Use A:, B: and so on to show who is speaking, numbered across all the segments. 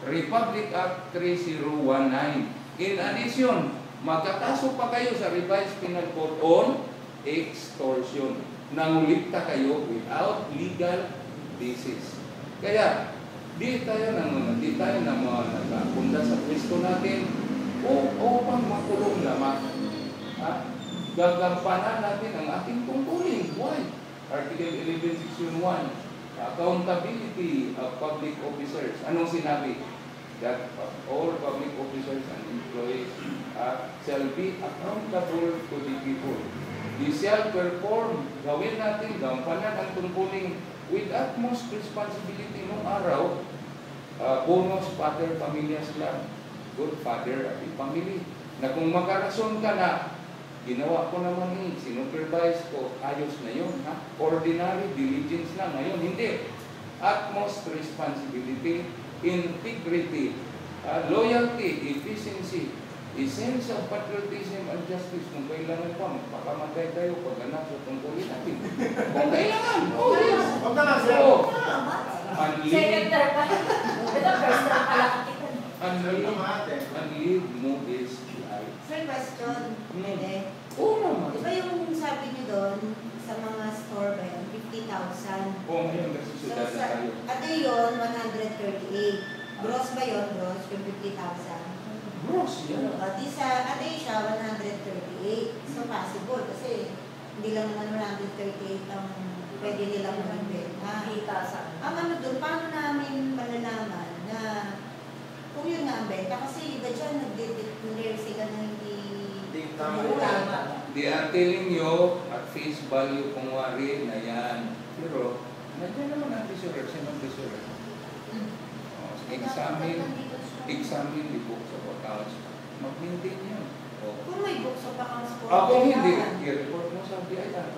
A: Republic Act 3019. In addition, magkakaso pa kayo sa Revised Penal Code on extortion. Nangulikta kayo without legal basis. Kaya, di tayo na mga nagkakunda sa pwesto natin o pang makulong lamang. Gagampanan natin ang ating tungkulin. Why? Article 11, Section 1, accountability of public officers. Anong sinabi? That all public officers and employees shall be accountable to the people. They shall perform, gawin natin, gampanan ang tungkulin with utmost responsibility nung araw, bonus father familias lang, good father at family. Na kung magkarason ka na, ginawa ko naman sinupervise ko, ayos na yun. Ordinary diligence lang. Ngayon, hindi. Utmost responsibility, integrity, loyalty, efficiency, a sense of patriotism and justice. Kung kailangan pa, magpakamatay tayo pag anak sa tungkulin natin. Kung kailangan. Oh, yes. Unlive movies life.
B: Sir, question.
A: Oo naman.
B: Diba yung sabi niyo doon, sa mga store ba yun, 50,000?
A: Oo, ngayon kasi sila na tayo.
B: Ano yun, 138. Gross ba yun, gross, yung 50,000?
A: Gross, yan.
B: Di sa, ano yun siya, 138. So, possible, kasi hindi lang naman 138 ang pwede nilang magbenta. Ang ano doon, paano namin malalaman na kung yun nga ang benta? Kasi iba dyan, nag-declare sila na hindi tama.
A: They are telling you at face value kung wari na yan. Pero, nandiyan naman ang treasurer. Sino ang treasurer? Examine the books of accounts. Mag-maintain yan.
B: Kung may books of accounts po,
A: kung hindi, i-report mo sa BI yan.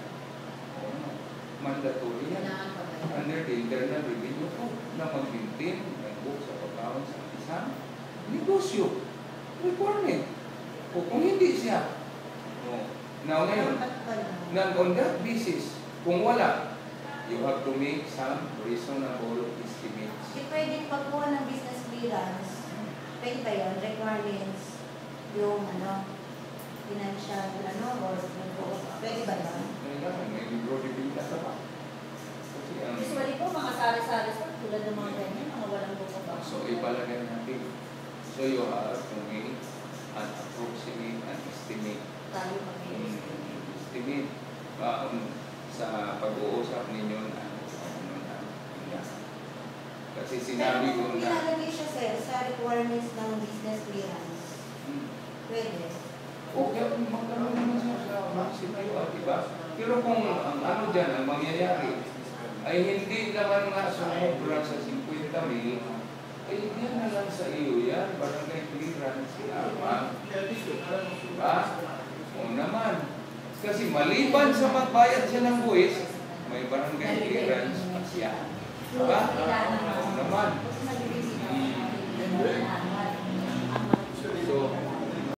A: Mandatory yan. Under the Internal Revenue Code na mag-maintain ng books of accounts ang isang negosyo. Requirement. O kung hindi siya. Now ngayon, on that basis, kung wala, you have to make some reasonable estimates.
B: Di pwedeng pagkuha ng business clearance, pwede ba yun? Requirements, yung financial, or pwede ba yun?
A: May libro de pinta sa pa.
C: Usually po, mga sari-sari sa tulad ng mga ganyan, mga walang bukaba.
A: So, ipalagay natin. So, you have to make an approximate and estimate.
C: Tayo kami.
A: Estimate sa pag-uusap ninyo na kasi sinabi ko na
B: ilalagay siya, sir, sa requirements ng business clearance. Pwede.
A: Okay, magkaroon naman siya sa maximum, diba? Pero kung ang ano dyan, ang mangyayari, ay hindi naman nga sumobra sa 50,000, ay hindi na lang sa iyo yan, barangay clearance lamang. Diba? O naman. Kasi maliban sa magbayad siya ng buwis, may barangay clearance pa siya. Diba? O naman.